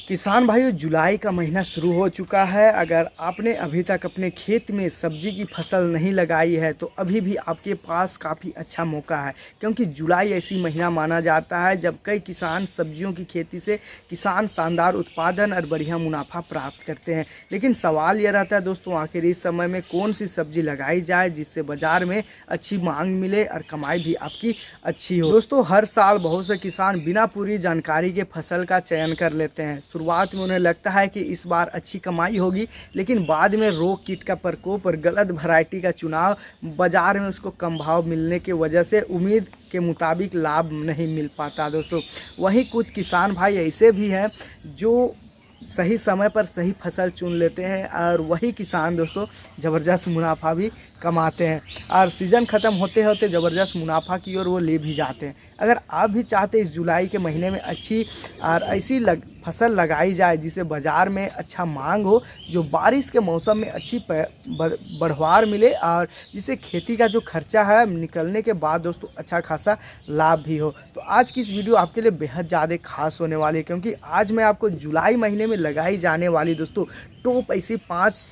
किसान भाइयों, जुलाई का महीना शुरू हो चुका है। अगर आपने अभी तक अपने खेत में सब्जी की फसल नहीं लगाई है तो अभी भी आपके पास काफ़ी अच्छा मौका है, क्योंकि जुलाई ऐसी महीना माना जाता है जब कई किसान सब्जियों की खेती से शानदार उत्पादन और बढ़िया मुनाफा प्राप्त करते हैं। लेकिन सवाल यह रहता है दोस्तों, आखिर इस समय में कौन सी सब्जी लगाई जाए जिससे बाज़ार में अच्छी मांग मिले और कमाई भी आपकी अच्छी हो। दोस्तों, हर साल बहुत से किसान बिना पूरी जानकारी के फसल का चयन कर लेते हैं। शुरुआत में उन्हें लगता है कि इस बार अच्छी कमाई होगी, लेकिन बाद में रोग कीट का प्रकोप और गलत वैरायटी का चुनाव, बाजार में उसको कम भाव मिलने की वजह से उम्मीद के मुताबिक लाभ नहीं मिल पाता। दोस्तों, वहीं कुछ किसान भाई ऐसे भी हैं जो सही समय पर सही फसल चुन लेते हैं और वही किसान दोस्तों ज़बरदस्त मुनाफा भी कमाते हैं और सीज़न ख़त्म होते होते ज़बरदस्त मुनाफा की ओर वो ले भी जाते हैं। अगर आप भी चाहते इस जुलाई के महीने में अच्छी और ऐसी फसल लगाई जाए जिसे बाज़ार में अच्छा मांग हो, जो बारिश के मौसम में अच्छी बढ़वार मिले और जिसे खेती का जो खर्चा है निकलने के बाद दोस्तों अच्छा खासा लाभ भी हो, तो आज की इस वीडियो आपके लिए बेहद ज़्यादा खास होने वाली है, क्योंकि आज मैं आपको जुलाई महीने में लगाई जाने वाली दोस्तों टॉप ऐसी 5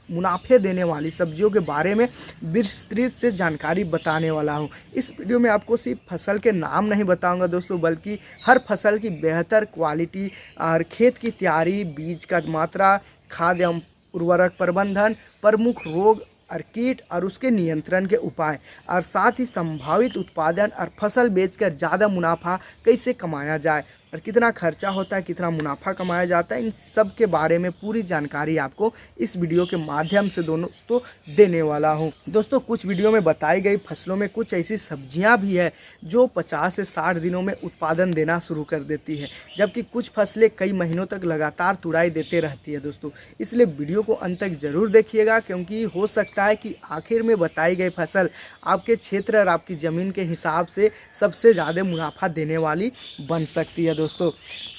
मुनाफे देने वाली सब्जियों के बारे में विस्तृत से जानकारी बताने वाला हूं। इस वीडियो में आपको सिर्फ फसल के नाम नहीं बताऊंगा दोस्तों, बल्कि हर फसल की बेहतर क्वालिटी और खेत की तैयारी, बीज का मात्रा, खाद एवं उर्वरक प्रबंधन, प्रमुख रोग और कीट और उसके नियंत्रण के उपाय, और साथ ही संभावित उत्पादन और फसल बेचकर ज़्यादा मुनाफा कैसे कमाया जाए और कितना खर्चा होता है, कितना मुनाफा कमाया जाता है, इन सब के बारे में पूरी जानकारी आपको इस वीडियो के माध्यम से दोस्तों देने वाला हूं। दोस्तों, कुछ वीडियो में बताई गई फसलों में कुछ ऐसी सब्जियां भी है जो 50 से 60 दिनों में उत्पादन देना शुरू कर देती है, जबकि कुछ फसलें कई महीनों तक लगातार तुड़ाई देते रहती है दोस्तों। इसलिए वीडियो को अंत तक ज़रूर देखिएगा, क्योंकि हो सकता है कि आखिर में बताई गई फसल आपके क्षेत्र और आपकी ज़मीन के हिसाब से सबसे ज़्यादा मुनाफा देने वाली बन सकती है दोस्तों।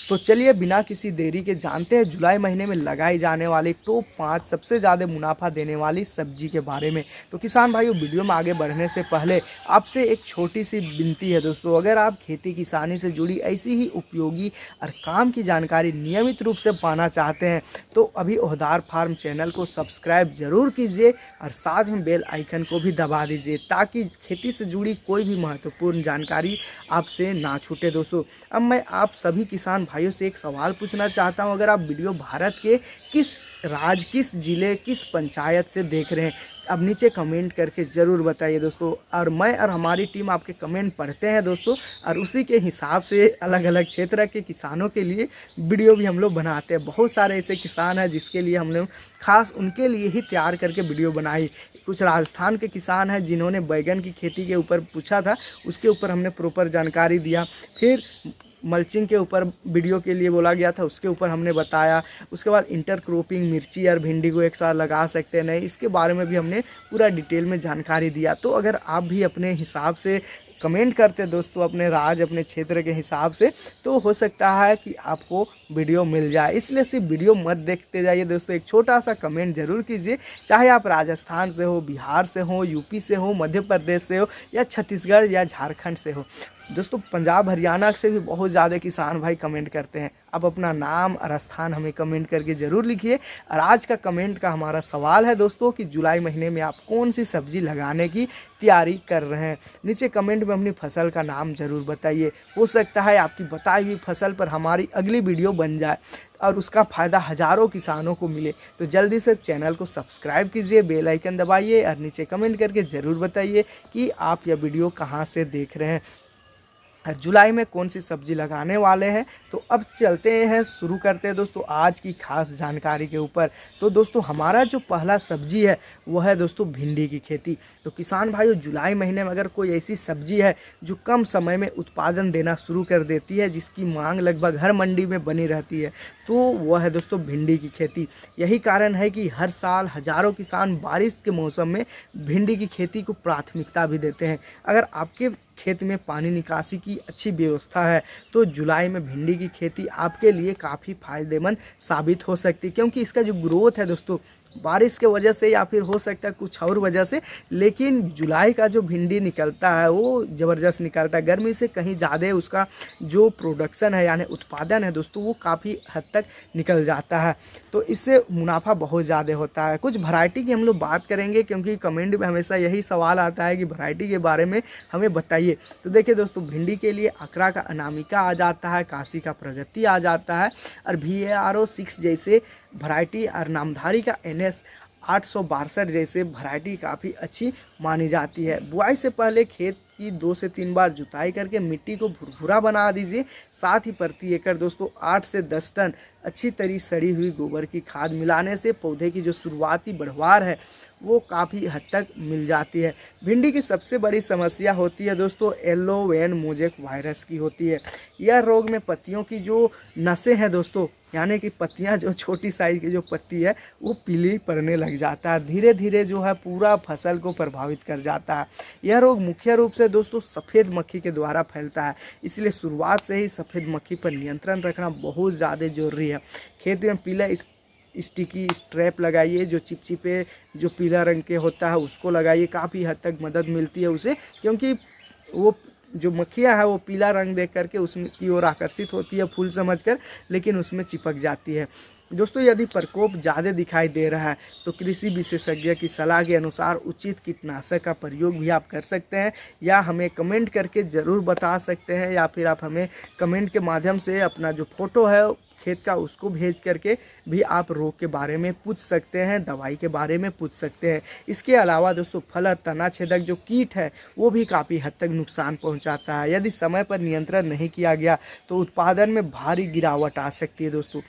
तो चलिए बिना किसी देरी के जानते हैं जुलाई महीने में लगाई जाने वाली टॉप 5 सबसे ज़्यादा मुनाफा देने वाली सब्जी के बारे में। तो किसान भाइयों, वीडियो में आगे बढ़ने से पहले आपसे एक छोटी सी विनती है दोस्तों, अगर आप खेती किसानी से जुड़ी ऐसी ही उपयोगी और काम की जानकारी नियमित रूप से पाना चाहते हैं तो अभी ओहदार फार्म चैनल को सब्सक्राइब जरूर कीजिए और साथ में बेल आइकन को भी दबा दीजिए, ताकि खेती से जुड़ी कोई भी महत्वपूर्ण जानकारी आपसे ना छूटे। दोस्तों, अब मैं आप सभी किसान भाइयों से एक सवाल पूछना चाहता हूं, अगर आप वीडियो भारत के किस राज्य, किस जिले, किस पंचायत से देख रहे हैं, अब नीचे कमेंट करके ज़रूर बताइए दोस्तों। और मैं और हमारी टीम आपके कमेंट पढ़ते हैं दोस्तों, और उसी के हिसाब से अलग अलग क्षेत्र के किसानों के लिए वीडियो भी हम लोग बनाते हैं। बहुत सारे ऐसे किसान हैं जिसके लिए हमने खास उनके लिए ही तैयार करके वीडियो बनाई। कुछ राजस्थान के किसान हैं जिन्होंने बैगन की खेती के ऊपर पूछा था, उसके ऊपर हमने प्रॉपर जानकारी दिया। फिर मल्चिंग के ऊपर वीडियो के लिए बोला गया था, उसके ऊपर हमने बताया। उसके बाद इंटर क्रॉपिंग, मिर्ची और भिंडी को एक साथ लगा सकते हैं नहीं, इसके बारे में भी हमने पूरा डिटेल में जानकारी दिया। तो अगर आप भी अपने हिसाब से कमेंट करते दोस्तों, अपने राज्य, अपने क्षेत्र के हिसाब से, तो हो सकता है कि आपको वीडियो मिल जाए। इसलिए सिर्फ वीडियो मत देखते जाइए दोस्तों, एक छोटा सा कमेंट जरूर कीजिए, चाहे आप राजस्थान से हो, बिहार से हो, यूपी से हो, मध्य प्रदेश से हो, या छत्तीसगढ़ या झारखंड से हो। दोस्तों, पंजाब हरियाणा से भी बहुत ज़्यादा किसान भाई कमेंट करते हैं। आप अपना नाम और स्थान हमें कमेंट करके ज़रूर लिखिए। और आज का कमेंट का हमारा सवाल है दोस्तों कि जुलाई महीने में आप कौन सी सब्ज़ी लगाने की तैयारी कर रहे हैं। नीचे कमेंट में अपनी फसल का नाम ज़रूर बताइए। हो सकता है आपकी बताई हुई फसल पर हमारी अगली वीडियो बन जाए और उसका फ़ायदा हज़ारों किसानों को मिले। तो जल्दी से चैनल को सब्सक्राइब कीजिए, बेल आइकन दबाइए और नीचे कमेंट करके ज़रूर बताइए कि आप यह वीडियो कहाँ से देख रहे हैं और जुलाई में कौन सी सब्जी लगाने वाले हैं। तो अब चलते हैं, शुरू करते हैं दोस्तों आज की खास जानकारी के ऊपर। तो दोस्तों, हमारा जो पहला सब्जी है वो है दोस्तों भिंडी की खेती। तो किसान भाइयों, जुलाई महीने में अगर कोई ऐसी सब्जी है जो कम समय में उत्पादन देना शुरू कर देती है, जिसकी मांग लगभग हर मंडी में बनी रहती है, तो वह है दोस्तों भिंडी की खेती। यही कारण है कि हर साल हज़ारों किसान बारिश के मौसम में भिंडी की खेती को प्राथमिकता भी देते हैं। अगर आपके खेत में पानी निकासी की अच्छी व्यवस्था है तो जुलाई में भिंडी की खेती आपके लिए काफ़ी फायदेमंद साबित हो सकती है, क्योंकि इसका जो ग्रोथ है दोस्तों बारिश के वजह से या फिर हो सकता है कुछ और वजह से, लेकिन जुलाई का जो भिंडी निकलता है वो ज़बरदस्त निकलता है। गर्मी से कहीं ज़्यादा उसका जो प्रोडक्शन है यानी उत्पादन है दोस्तों वो काफ़ी हद तक निकल जाता है, तो इससे मुनाफा बहुत ज़्यादा होता है। कुछ वैरायटी की हम लोग बात करेंगे क्योंकि कमेंट में हमेशा यही सवाल आता है कि वैरायटी के बारे में हमें बताइए। तो देखिए दोस्तों, भिंडी के लिए अकरा का अनामिका आ जाता है, काशी का प्रगति आ जाता है, और VARO 6 जैसे वैरायटी और नामधारी का NS 862 जैसे वैरायटी काफ़ी अच्छी मानी जाती है। बुआई से पहले खेत की 2 से 3 बार जुताई करके मिट्टी को भुरभुरा बना दीजिए। साथ ही प्रति एकड़ दोस्तों 8 से 10 टन अच्छी तरह सड़ी हुई गोबर की खाद मिलाने से पौधे की जो शुरुआती बढ़वार है वो काफ़ी हद तक मिल जाती है। भिंडी की सबसे बड़ी समस्या होती है दोस्तों येलो वेन मोजेक वायरस की होती है। यह रोग में पत्तियों की जो नसें हैं दोस्तों, यानी कि पत्तियां जो छोटी साइज की जो पत्ती है वो पीली पड़ने लग जाता है, धीरे धीरे जो है पूरा फसल को प्रभावित कर जाता है। यह रोग मुख्य रूप से दोस्तों सफ़ेद मक्खी के द्वारा फैलता है, इसलिए शुरुआत से ही सफ़ेद मक्खी पर नियंत्रण रखना बहुत ज़्यादा जरूरी है। खेत में पीला स्टिकी स्ट्रैप लगाइए, जो चिपचिपे जो पीला रंग के होता है उसको लगाइए, काफ़ी हद तक मदद मिलती है उसे, क्योंकि वो जो मक्खियाँ है वो पीला रंग देख करके उसमें की ओर आकर्षित होती है फूल समझकर, लेकिन उसमें चिपक जाती है। दोस्तों यदि प्रकोप ज़्यादा दिखाई दे रहा है तो कृषि विशेषज्ञ की सलाह के अनुसार उचित कीटनाशक का प्रयोग भी आप कर सकते हैं, या हमें कमेंट करके ज़रूर बता सकते हैं, या फिर आप हमें कमेंट के माध्यम से अपना जो फ़ोटो है खेत का उसको भेज करके भी आप रोग के बारे में पूछ सकते हैं, दवाई के बारे में पूछ सकते हैं। इसके अलावा दोस्तों फल और तना छेदक जो कीट है वो भी काफ़ी हद तक नुकसान पहुंचाता है। यदि समय पर नियंत्रण नहीं किया गया तो उत्पादन में भारी गिरावट आ सकती है दोस्तों,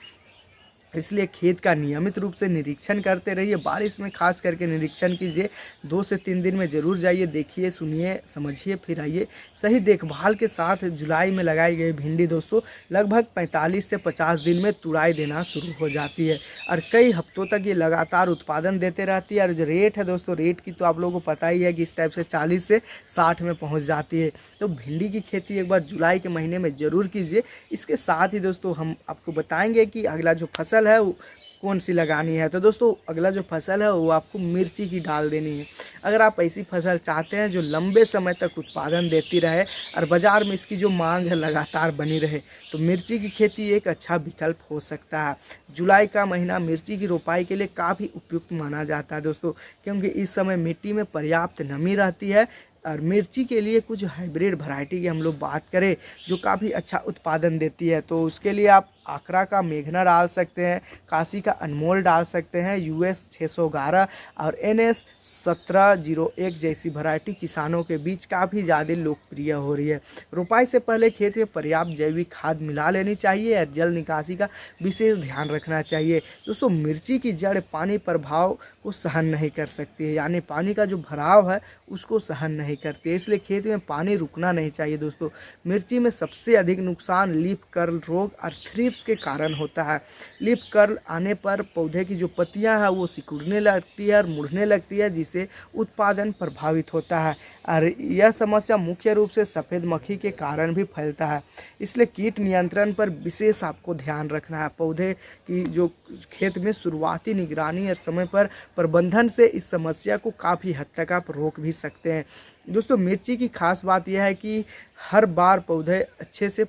इसलिए खेत का नियमित रूप से निरीक्षण करते रहिए। बारिश में खास करके निरीक्षण कीजिए, 2 से 3 दिन में ज़रूर जाइए, देखिए सुनिए समझिए फिर आइए। सही देखभाल के साथ जुलाई में लगाई गई भिंडी दोस्तों लगभग 45 से 50 दिन में तुड़ाई देना शुरू हो जाती है और कई हफ्तों तक ये लगातार उत्पादन देते रहती है। और जो रेट है दोस्तों, रेट की तो आप लोगों को पता ही है कि इस टाइप से 40 से 60 में पहुँच जाती है। तो भिंडी की खेती एक बार जुलाई के महीने में ज़रूर कीजिए। इसके साथ ही दोस्तों हम आपको बताएंगे कि अगला जो फसल है वो कौन सी लगानी है। तो दोस्तों अगला जो फसल है वो आपको मिर्ची की डाल देनी है। अगर आप ऐसी फसल चाहते हैं जो लंबे समय तक उत्पादन देती रहे और बाज़ार में इसकी जो मांग है लगातार बनी रहे, तो मिर्ची की खेती एक अच्छा विकल्प हो सकता है। जुलाई का महीना मिर्ची की रोपाई के लिए काफ़ी उपयुक्त माना जाता है दोस्तों, क्योंकि इस समय मिट्टी में पर्याप्त नमी रहती है। और मिर्ची के लिए कुछ हाइब्रिड वैरायटी की हम लोग बात करें जो काफ़ी अच्छा उत्पादन देती है, तो उसके लिए आप आकरा का मेघना डाल सकते हैं, काशी का अनमोल डाल सकते हैं, US 611 और NS 1701 जैसी वैरायटी किसानों के बीच काफ़ी ज़्यादा लोकप्रिय हो रही है। रोपाई से पहले खेत में पर्याप्त जैविक खाद मिला लेनी चाहिए और जल निकासी का विशेष ध्यान रखना चाहिए। दोस्तों मिर्ची की जड़ पानी प्रभाव को सहन नहीं कर सकती है, यानी पानी का जो भराव है उसको सहन नहीं करती है, इसलिए खेत में पानी रुकना नहीं चाहिए। दोस्तों मिर्ची में सबसे अधिक नुकसान लीफ कर्ल रोग और थ्रिप्स के कारण होता है। लीफ कर्ल आने पर पौधे की जो पत्तियां हैं वो सिकुड़ने लगती है और मुड़ने लगती है, जिससे उत्पादन प्रभावित होता है। और यह समस्या मुख्य रूप से सफ़ेद मक्खी के कारण भी फैलता है, इसलिए कीट नियंत्रण पर विशेष आपको ध्यान रखना है। पौधे की जो खेत में शुरुआती निगरानी और समय पर प्रबंधन से इस समस्या को काफ़ी हद तक आप रोक भी सकते हैं। दोस्तों मिर्ची की खास बात यह है कि हर बार पौधे अच्छे से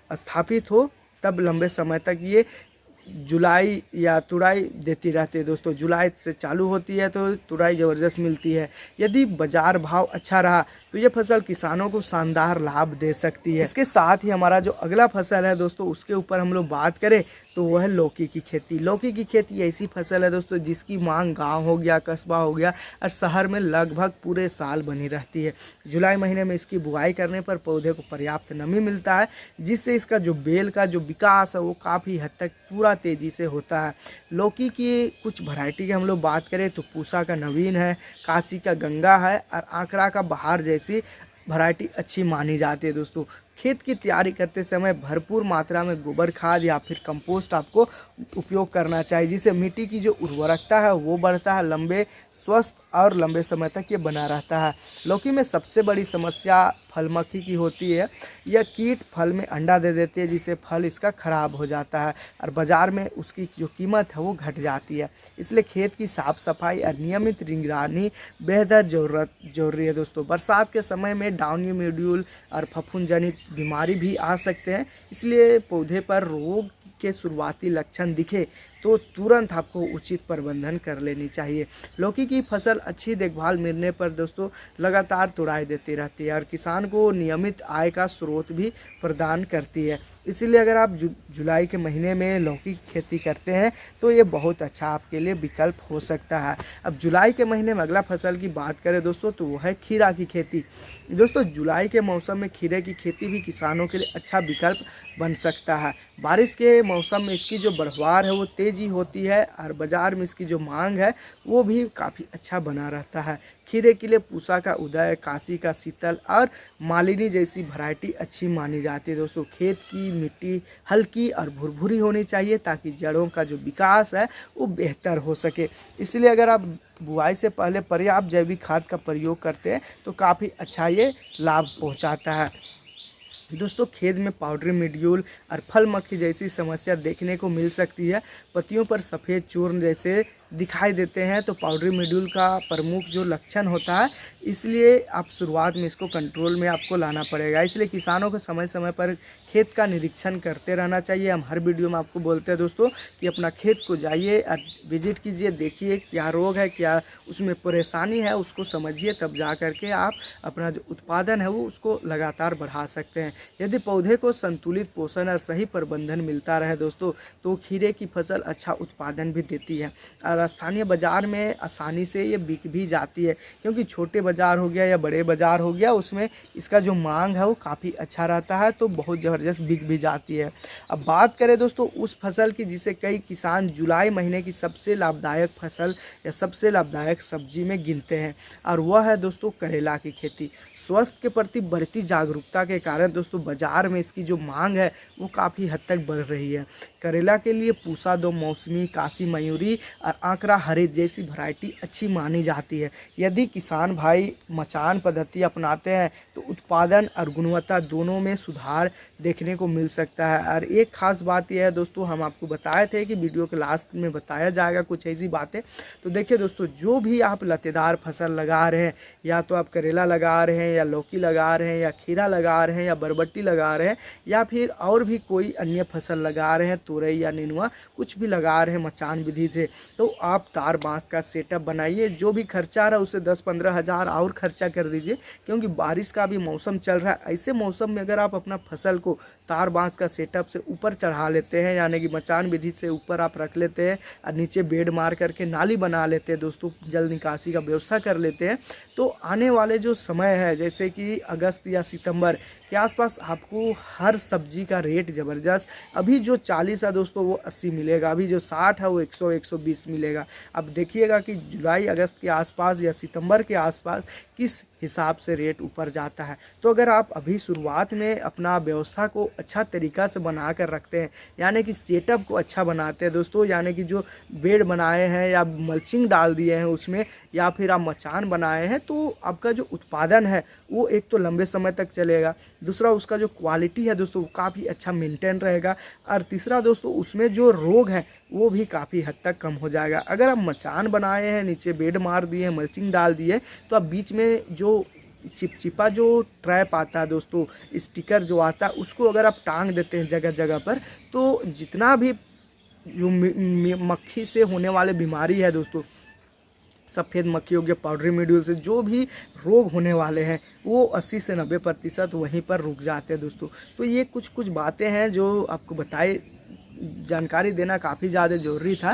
स्थापित हो तब लंबे समय तक ये जुलाई या तुड़ाई देती रहती है। दोस्तों जुलाई से चालू होती है तो तुड़ाई ज़बरदस्त मिलती है। यदि बाजार भाव अच्छा रहा तो ये फसल किसानों को शानदार लाभ दे सकती है। इसके साथ ही हमारा जो अगला फसल है दोस्तों उसके ऊपर हम लोग बात करें तो वह है लौकी की खेती। लौकी की खेती ऐसी फसल है दोस्तों जिसकी मांग गांव हो गया, कस्बा हो गया और शहर में लगभग पूरे साल बनी रहती है। जुलाई महीने में इसकी बुआई करने पर पौधे को पर्याप्त नमी मिलता है, जिससे इसका जो बेल का जो विकास है वो काफ़ी हद तक पूरा तेज़ी से होता है। लौकी की कुछ वैरायटी की हम लोग बात करें तो पूसा का नवीन है, काशी का गंगा है और आंकड़ा का बहार जैसी वैरायटी अच्छी मानी जाती है। दोस्तों खेत की तैयारी करते समय भरपूर मात्रा में गोबर खाद या फिर कंपोस्ट आपको उपयोग करना चाहिए, जिससे मिट्टी की जो उर्वरकता है वो बढ़ता है, लंबे स्वस्थ और लंबे समय तक ये बना रहता है। लौकी में सबसे बड़ी समस्या फल मक्खी की होती है। यह कीट फल में अंडा दे देती है, जिससे फल इसका खराब हो जाता है और बाज़ार में उसकी जो कीमत है वो घट जाती है। इसलिए खेत की साफ सफाई और नियमित निगरानी बेहद जरूरी है दोस्तों। बरसात के समय में डाउनी मिल्ड्यू और फफूंद जनित बीमारी भी आ सकते हैं, इसलिए पौधे पर रोग के शुरुआती लक्षण दिखे तो तुरंत आपको उचित प्रबंधन कर लेनी चाहिए। लौकी की फसल अच्छी देखभाल मिलने पर दोस्तों लगातार तुड़ाई देती रहती है और किसान को नियमित आय का स्रोत भी प्रदान करती है। इसीलिए अगर आप जुलाई के महीने में लौकी की खेती करते हैं तो ये बहुत अच्छा आपके लिए विकल्प हो सकता है। अब जुलाई के महीने में अगला फसल की बात करें दोस्तों तो वो है खीरा की खेती। दोस्तों जुलाई के मौसम में खीरे की खेती भी किसानों के लिए अच्छा विकल्प बन सकता है। बारिश के मौसम में इसकी जो बढ़वार है वो तेज़ी होती है और बाज़ार में इसकी जो मांग है वो भी काफ़ी अच्छा बना रहता है। खीरे के लिए पूसा का उदय, काशी का शीतल और मालिनी जैसी वैरायटी अच्छी मानी जाती है दोस्तों। खेत की मिट्टी हल्की और भुरभुरी होनी चाहिए ताकि जड़ों का जो विकास है वो बेहतर हो सके। इसलिए अगर आप बुआई से पहले पर्याप्त जैविक खाद का प्रयोग करते हैं तो काफ़ी अच्छा ये लाभ पहुंचाता है। दोस्तों खेत में पाउडरी मिल्ड्यूल और फल मक्खी जैसी समस्या देखने को मिल सकती है। पत्तियों पर सफ़ेद चूर्ण जैसे दिखाई देते हैं तो पाउडरी मिल्ड्यूल का प्रमुख जो लक्षण होता है, इसलिए आप शुरुआत में इसको कंट्रोल में आपको लाना पड़ेगा। इसलिए किसानों को समय समय पर खेत का निरीक्षण करते रहना चाहिए। हम हर वीडियो में आपको बोलते हैं दोस्तों कि अपना खेत को जाइए और विजिट कीजिए, देखिए क्या रोग है, क्या उसमें परेशानी है, उसको समझिए, तब जा करके आप अपना जो उत्पादन है वो उसको लगातार बढ़ा सकते हैं। यदि पौधे को संतुलित पोषण और सही प्रबंधन मिलता रहे दोस्तों तो खीरे की फसल अच्छा उत्पादन भी देती है और स्थानीय बाज़ार में आसानी से ये बिक भी जाती है, क्योंकि छोटे बाज़ार हो गया या बड़े बाज़ार हो गया उसमें इसका जो मांग है वो काफ़ी अच्छा रहता है, तो बहुत ज़बरदस्त बिक भी जाती है। अब बात करें दोस्तों उस फसल की जिसे कई किसान जुलाई महीने की सबसे लाभदायक फसल या सबसे लाभदायक सब्जी में गिनते हैं, और वह है दोस्तों करेला की खेती। स्वास्थ्य के प्रति बढ़ती जागरूकता के कारण दोस्तों बाज़ार में इसकी जो मांग है वो काफ़ी हद तक बढ़ रही है। करेला के लिए पूसा दो मौसमी, काशी मयूरी और आंकड़ा हरित जैसी वैरायटी अच्छी मानी जाती है। यदि किसान भाई मचान पद्धति अपनाते हैं तो उत्पादन और गुणवत्ता दोनों में सुधार देखने को मिल सकता है। और एक खास बात यह है दोस्तों, हम आपको बताए थे कि वीडियो के लास्ट में बताया जाएगा कुछ ऐसी बातें। तो देखिए दोस्तों, जो भी आप लतेदार फसल लगा रहे हैं, या तो आप करेला लगा रहे हैं या लौकी लगा रहे हैं या खीरा लगा रहे हैं या बरबट्टी लगा रहे हैं या फिर और भी कोई अन्य फसल लगा रहे हैं, तुरई या नेनुआ कुछ भी लगा रहे हैं मचान विधि से, तो आप तार बांस का सेटअप बनाइए। जो भी खर्चा रहा है उसे 10-15 हज़ार और खर्चा कर दीजिए, क्योंकि बारिश का भी मौसम चल रहा है। ऐसे मौसम में अगर आप अपना फसल को तार बांस का सेटअप से ऊपर चढ़ा लेते हैं, यानी कि मचान विधि से ऊपर आप रख लेते हैं और नीचे बेड मार करके नाली बना लेते हैं दोस्तों, जल निकासी का व्यवस्था कर लेते हैं, तो आने वाले जो समय है जैसे कि अगस्त या सितंबर के आसपास आपको हर सब्जी का रेट ज़बरदस्त, अभी जो 40 है दोस्तों वो 80 मिलेगा, अभी जो 60 है वो 100-120 मिलेगा। अब देखिएगा कि जुलाई अगस्त के आसपास या सितंबर के आसपास किस हिसाब से रेट ऊपर जाता है। तो अगर आप अभी शुरुआत में अपना व्यवस्था को अच्छा तरीक़ा से बना कर रखते हैं, यानी कि सेटअप को अच्छा बनाते हैं दोस्तों, यानी कि जो बेड बनाए हैं या मल्चिंग डाल दिए हैं उसमें, या फिर आप मचान बनाए हैं, तो आपका जो उत्पादन है वो एक तो लंबे समय तक चलेगा, दूसरा उसका जो क्वालिटी है दोस्तों वो काफ़ी अच्छा मेंटेन रहेगा, और तीसरा दोस्तों उसमें जो रोग है वो भी काफ़ी हद तक कम हो जाएगा। अगर आप मचान बनाए हैं, नीचे बेड मार दिए हैं, मल्चिंग डाल दिए, तो आप बीच में जो चिपचिपा जो ट्रैप आता है दोस्तों, स्टिकर जो आता है, उसको अगर आप टांग देते हैं जगह जगह पर, तो जितना भी जो मक्खी से होने वाले बीमारी है दोस्तों, सफ़ेद मक्खी हो गया, पाउडरी मिल्ड्यू से जो भी रोग होने वाले हैं वो 80 से 90% वहीं पर रुक जाते हैं दोस्तों। तो ये कुछ बातें हैं जो आपको बताई, जानकारी देना काफ़ी ज़्यादा ज़रूरी था।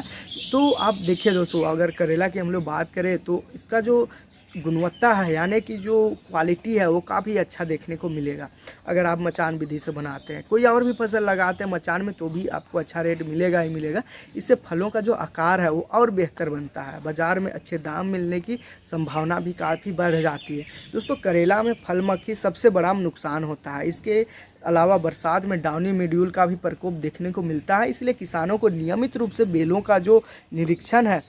तो आप देखिए दोस्तों, अगर करेला की हम लोग बात करें तो इसका जो गुणवत्ता है, यानी कि जो क्वालिटी है वो काफ़ी अच्छा देखने को मिलेगा अगर आप मचान विधि से बनाते हैं। कोई और भी फसल लगाते हैं मचान में तो भी आपको अच्छा रेट मिलेगा ही मिलेगा। इससे फलों का जो आकार है वो और बेहतर बनता है, बाज़ार में अच्छे दाम मिलने की संभावना भी काफ़ी बढ़ जाती है। दोस्तों, करेला में फल मक्खी सबसे बड़ा नुकसान होता है। इसके अलावा बरसात में डाउनी मिड्यूल का भी प्रकोप देखने को मिलता है, इसलिए किसानों को नियमित रूप से बेलों का जो निरीक्षण है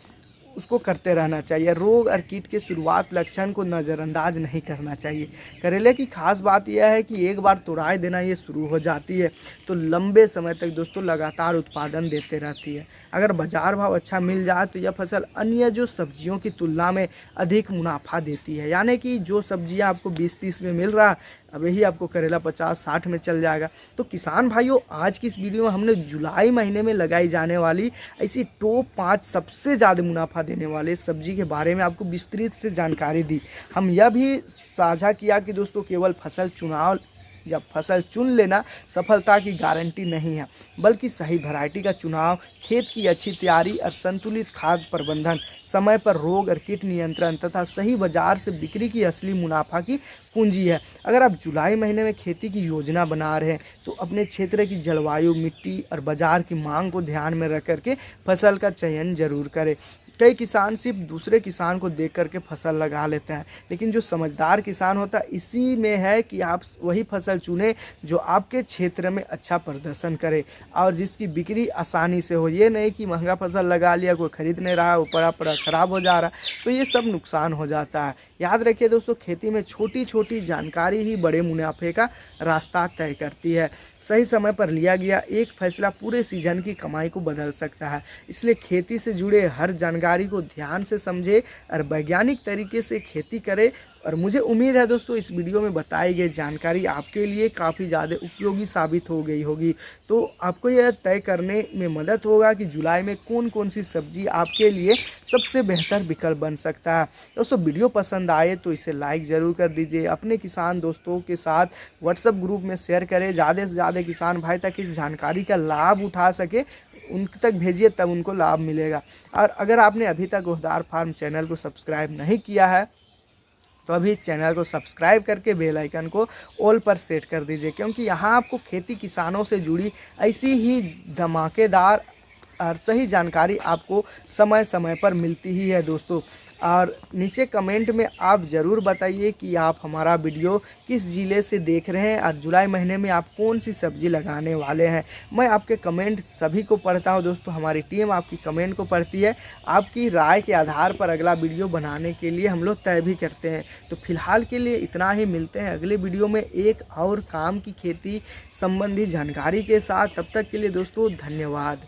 उसको करते रहना चाहिए। रोग और कीट के शुरुआत लक्षण को नज़रअंदाज नहीं करना चाहिए। करेले की खास बात यह है कि एक बार तुड़ाई देना ये शुरू हो जाती है तो लंबे समय तक दोस्तों लगातार उत्पादन देते रहती है। अगर बाजार भाव अच्छा मिल जाए तो यह फसल अन्य जो सब्जियों की तुलना में अधिक मुनाफा देती है, यानी कि जो सब्जियां आपको 20-30 में मिल रहा है अब यही आपको करेला 50-60 में चल जाएगा। तो किसान भाइयों, आज की इस वीडियो में हमने जुलाई महीने में लगाई जाने वाली ऐसी टॉप 5 सबसे ज़्यादा मुनाफा देने वाले सब्जी के बारे में आपको विस्तृत से जानकारी दी। हम यह भी साझा किया कि दोस्तों केवल फसल चुनाव या फसल चुन लेना सफलता की गारंटी नहीं है, बल्कि सही वैरायटी का चुनाव, खेत की अच्छी तैयारी और संतुलित खाद प्रबंधन, समय पर रोग और कीट नियंत्रण तथा सही बाजार से बिक्री की असली मुनाफा की पूंजी है। अगर आप जुलाई महीने में खेती की योजना बना रहे हैं तो अपने क्षेत्र की जलवायु, मिट्टी और बाजार की मांग को ध्यान में रख करके फसल का चयन जरूर करें। कई किसान सिर्फ दूसरे किसान को देख करके फसल लगा लेते हैं, लेकिन जो समझदार किसान होता है इसी में है कि आप वही फसल चुनें जो आपके क्षेत्र में अच्छा प्रदर्शन करे और जिसकी बिक्री आसानी से हो। ये नहीं कि महंगा फसल लगा लिया, कोई खरीद नहीं रहा, ऊपर पड़ा ख़राब हो जा रहा, तो ये सब नुकसान हो जाता है। याद रखिए दोस्तों, खेती में छोटी छोटी जानकारी ही बड़े मुनाफे का रास्ता तय करती है। सही समय पर लिया गया एक फैसला पूरे सीजन की कमाई को बदल सकता है। इसलिए खेती से जुड़े हर जानकारी को ध्यान से समझे और वैज्ञानिक तरीके से खेती करें। और मुझे उम्मीद है दोस्तों इस वीडियो में बताई गई जानकारी आपके लिए काफ़ी ज़्यादा उपयोगी साबित हो गई होगी। तो आपको यह तय करने में मदद होगा कि जुलाई में कौन कौन सी सब्जी आपके लिए सबसे बेहतर विकल्प बन सकता है। दोस्तों, वीडियो पसंद आए तो इसे लाइक ज़रूर कर दीजिए, अपने किसान दोस्तों के साथ व्हाट्सएप ग्रुप में शेयर करें, ज़्यादा से ज़्यादा किसान भाई तक इस जानकारी का लाभ उठा सके, उन तक भेजिए, तब उनको लाभ मिलेगा। और अगर आपने अभी तक गोहदार फार्म चैनल को सब्सक्राइब नहीं किया है तो अभी चैनल को सब्सक्राइब करके बेल आइकन को ऑल पर सेट कर दीजिए, क्योंकि यहाँ आपको खेती किसानों से जुड़ी ऐसी ही धमाकेदार और सही जानकारी आपको समय समय पर मिलती ही है दोस्तों। और नीचे कमेंट में आप ज़रूर बताइए कि आप हमारा वीडियो किस ज़िले से देख रहे हैं और जुलाई महीने में आप कौन सी सब्ज़ी लगाने वाले हैं। मैं आपके कमेंट सभी को पढ़ता हूं दोस्तों, हमारी टीम आपकी कमेंट को पढ़ती है। आपकी राय के आधार पर अगला वीडियो बनाने के लिए हम लोग तय भी करते हैं। तो फिलहाल के लिए इतना ही, मिलते हैं अगले वीडियो में एक और काम की खेती संबंधी जानकारी के साथ। तब तक के लिए दोस्तों धन्यवाद।